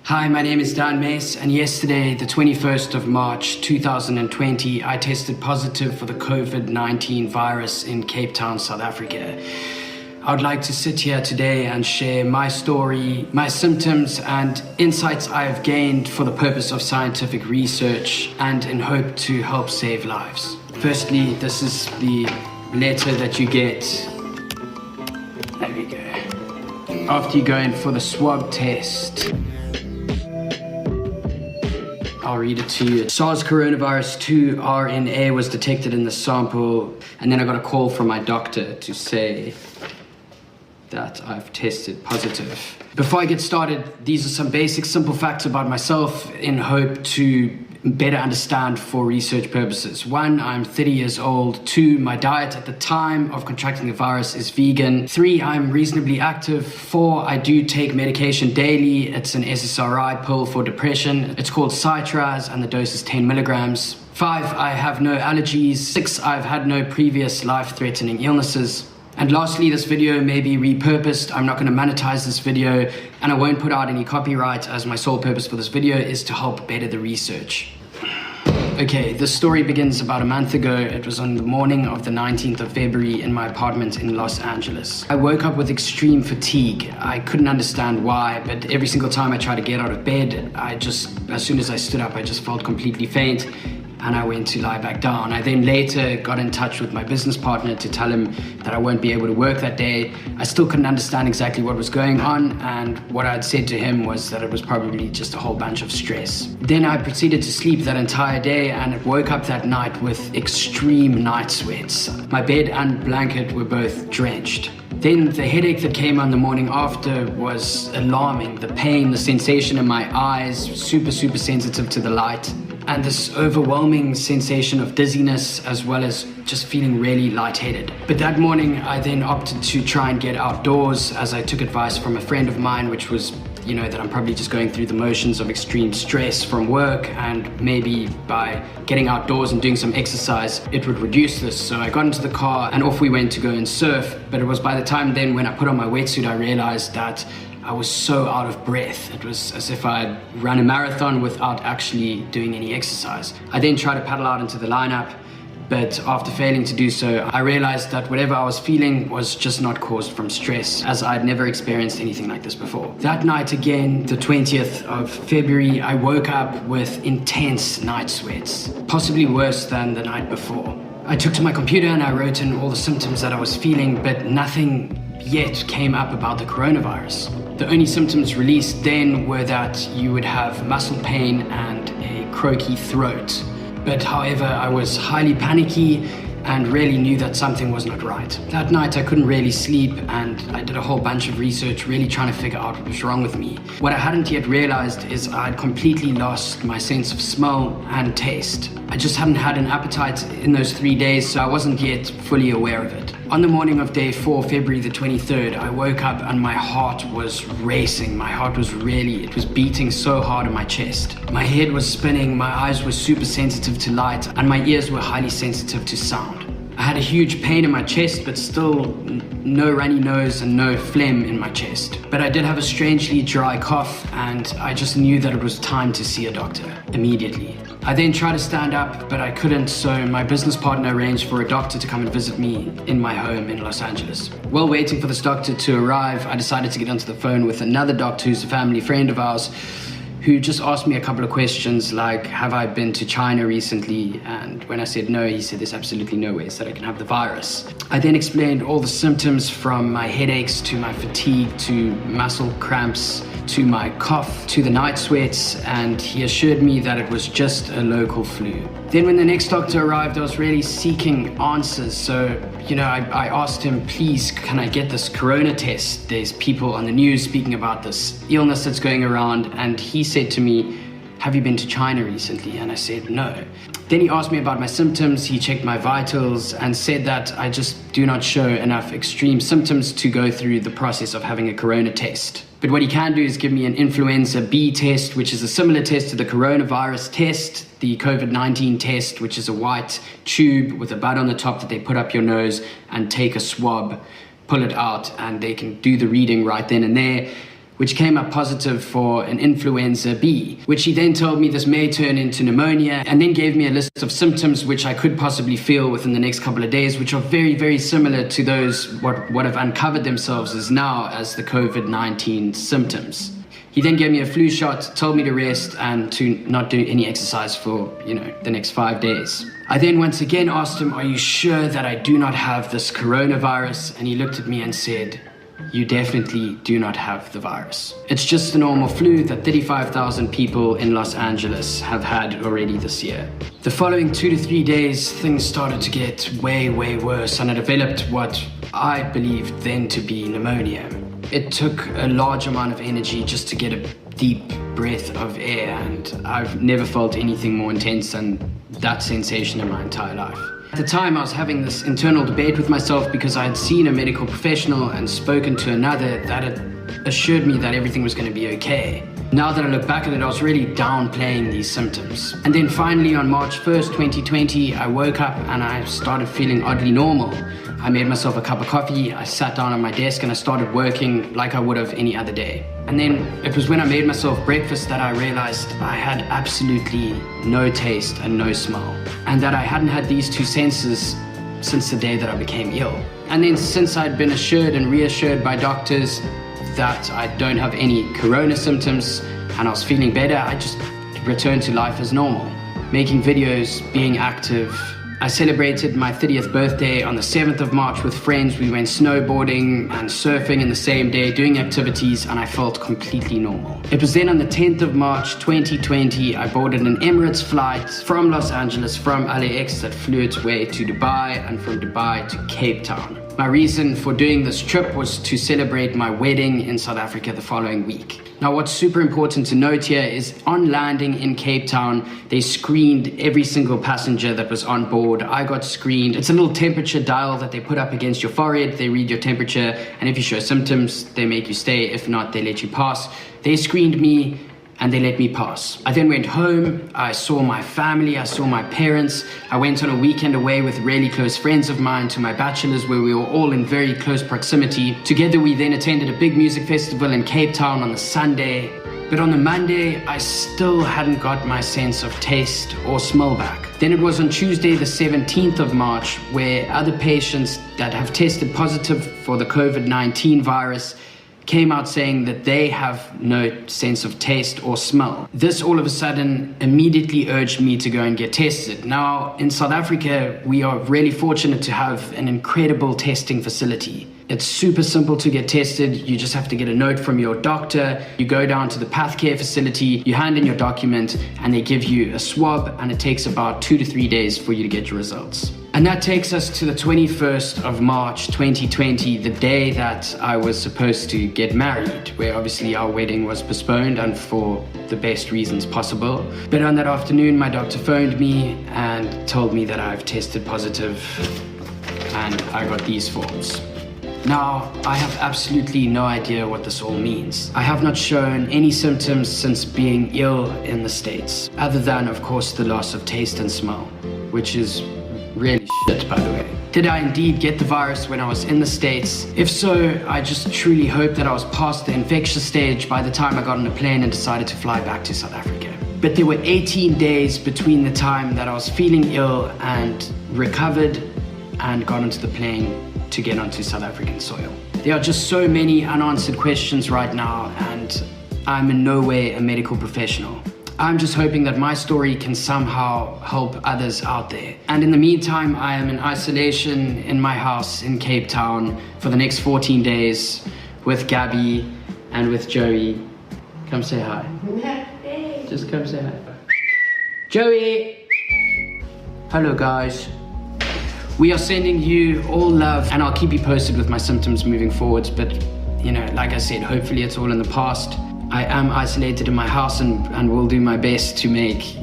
Hi, my name is Dan Mace, and yesterday, the 21st of March 2020, I tested positive for the COVID-19 virus in Cape Town, South Africa. I would like to sit here today and share my story, my symptoms, and insights I have gained for the purpose of scientific research and in hope to help save lives. Firstly, this is the letter that you get. There we go. After you go in for the swab test. I'll read it to you. SARS coronavirus 2 RNA was detected in the sample, and then I got a call from my doctor to say that I've tested positive. Before I get started, these are some basic, simple facts about myself in hope to better understand for research purposes. 1, I'm 30 years old. 2, my diet at the time of contracting the virus is vegan. 3, I'm reasonably active. 4, I do take medication daily. It's an SSRI pill for depression. It's called Citraz and the dose is 10 milligrams. 5, I have no allergies. 6, I've had no previous life-threatening illnesses. And lastly, this video may be repurposed. I'm not going to monetize this video, and I won't put out any copyright, as my sole purpose for this video is to help better the research. Okay, this story begins about a month ago. It was on the morning of the 19th of February in my apartment in Los Angeles. I woke up with extreme fatigue. I couldn't understand why, but every single time I tried to get out of bed, as soon as I stood up, I just felt completely faint. And I went to lie back down. I then later got in touch with my business partner to tell him that I won't be able to work that day. I still couldn't understand exactly what was going on, and what I had said to him was that it was probably just a whole bunch of stress. Then I proceeded to sleep that entire day and woke up that night with extreme night sweats. My bed and blanket were both drenched. Then the headache that came on the morning after was alarming. The pain, the sensation in my eyes, super sensitive to the light, and this overwhelming sensation of dizziness, as well as just feeling really lightheaded. But that morning, I then opted to try and get outdoors, as I took advice from a friend of mine, which was, that I'm probably just going through the motions of extreme stress from work, and maybe by getting outdoors and doing some exercise, it would reduce this. So I got into the car and off we went to go and surf. But it was by the time then when I put on my wetsuit, I realized that I was so out of breath. It was as if I had run a marathon without actually doing any exercise. I then tried to paddle out into the lineup, but after failing to do so, I realized that whatever I was feeling was just not caused from stress, as I'd never experienced anything like this before. That night again, the 20th of February, I woke up with intense night sweats, possibly worse than the night before. I took to my computer and I wrote in all the symptoms that I was feeling, but nothing yet came up about the coronavirus. The only symptoms released then were that you would have muscle pain and a croaky throat. But however, I was highly panicky and really knew that something was not right. That night I couldn't really sleep, and I did a whole bunch of research really trying to figure out what was wrong with me. What I hadn't yet realized is I'd completely lost my sense of smell and taste. I just hadn't had an appetite in those 3 days, so I wasn't yet fully aware of it. On the morning of day 4, February the 23rd, I woke up and my heart was racing. My heart was it was beating so hard in my chest. My head was spinning, my eyes were super sensitive to light, and my ears were highly sensitive to sound. I had a huge pain in my chest, but still no runny nose and no phlegm in my chest. But I did have a strangely dry cough, and I just knew that it was time to see a doctor immediately. I then tried to stand up, but I couldn't, so my business partner arranged for a doctor to come and visit me in my home in Los Angeles. While waiting for this doctor to arrive, I decided to get onto the phone with another doctor who's a family friend of ours, who just asked me a couple of questions like, have I been to China recently? And when I said no, he said there's absolutely no way that I can have the virus. I then explained all the symptoms, from my headaches to my fatigue to muscle cramps to my cough to the night sweats, and he assured me that it was just a local flu. Then when the next doctor arrived, I was really seeking answers. So, I asked him, please, can I get this corona test? There's people on the news speaking about this illness that's going around. And he said to me, have you been to China recently? And I said, no. Then he asked me about my symptoms. He checked my vitals and said that I just do not show enough extreme symptoms to go through the process of having a corona test. But what he can do is give me an influenza B test, which is a similar test to the coronavirus test, the COVID-19 test, which is a white tube with a bud on the top that they put up your nose and take a swab, pull it out, and they can do the reading right then and there. which came up positive for an influenza B, which he then told me this may turn into pneumonia, and then gave me a list of symptoms which I could possibly feel within the next couple of days, which are very, very similar to those what have uncovered themselves as now as the COVID-19 symptoms. He then gave me a flu shot, told me to rest and to not do any exercise for, the next 5 days. I then once again asked him, "Are you sure that I do not have this coronavirus?" And he looked at me and said, "You definitely do not have the virus. It's just a normal flu that 35,000 people in Los Angeles have had already this year." The following 2 to 3 days, things started to get way, way worse, and I developed what I believed then to be pneumonia. It took a large amount of energy just to get a deep breath of air, and I've never felt anything more intense than that sensation in my entire life. At the time, I was having this internal debate with myself because I had seen a medical professional and spoken to another that had assured me that everything was going to be okay. Now that I look back at it, I was really downplaying these symptoms. And then finally on March 1st, 2020, I woke up and I started feeling oddly normal. I made myself a cup of coffee, I sat down at my desk and I started working like I would have any other day. And then it was when I made myself breakfast that I realized I had absolutely no taste and no smell, and that I hadn't had these two senses since the day that I became ill. And then since I'd been assured and reassured by doctors that I don't have any corona symptoms and I was feeling better, I just returned to life as normal, making videos, being active. I celebrated my 30th birthday on the 7th of March with friends. We went snowboarding and surfing in the same day, doing activities, and I felt completely normal. It was then on the 10th of March 2020, I boarded an Emirates flight from Los Angeles, from LAX, that flew its way to Dubai, and from Dubai to Cape Town. My reason for doing this trip was to celebrate my wedding in South Africa the following week. Now, what's super important to note here is on landing in Cape Town, they screened every single passenger that was on board. I got screened. It's a little temperature dial that they put up against your forehead. They read your temperature, and if you show symptoms, they make you stay. If not, they let you pass. They screened me and they let me pass. I then went home, I saw my family, I saw my parents. I went on a weekend away with really close friends of mine to my bachelor's, where we were all in very close proximity. Together we then attended a big music festival in Cape Town on the Sunday. But on the Monday, I still hadn't got my sense of taste or smell back. Then it was on Tuesday, the 17th of March, where other patients that have tested positive for the COVID-19 virus came out saying that they have no sense of taste or smell. This all of a sudden immediately urged me to go and get tested. Now, in South Africa, we are really fortunate to have an incredible testing facility. It's super simple to get tested. You just have to get a note from your doctor. You go down to the PathCare facility, you hand in your document, and they give you a swab, and it takes about 2 to 3 days for you to get your results. And that takes us to the 21st of March 2020, the day that I was supposed to get married, where obviously our wedding was postponed, and for the best reasons possible. But on that afternoon, my doctor phoned me and told me that I've tested positive, and I got these forms. Now, I have absolutely no idea what this all means. I have not shown any symptoms since being ill in the States, other than, of course, the loss of taste and smell, which is really shit, by the way. Did I indeed get the virus when I was in the States? If so, I just truly hope that I was past the infectious stage by the time I got on a plane and decided to fly back to South Africa. But there were 18 days between the time that I was feeling ill and recovered and got onto the plane to get onto South African soil. There are just so many unanswered questions right now, and I'm in no way a medical professional. I'm just hoping that my story can somehow help others out there. And in the meantime, I am in isolation in my house in Cape Town for the next 14 days with Gabby and with Joey. Come say hi. Just come say hi. Joey! Hello, guys. We are sending you all love, and I'll keep you posted with my symptoms moving forwards. But, like I said, hopefully it's all in the past. I am isolated in my house and will do my best to make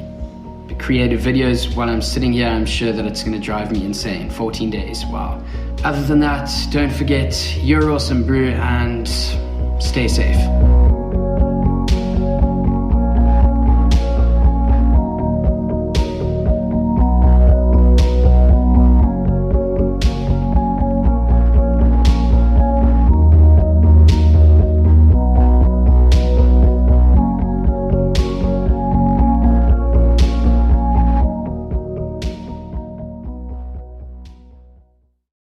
creative videos while I'm sitting here. I'm sure that it's going to drive me insane. 14 days, wow. Other than that, don't forget, you're awesome, brew, and stay safe.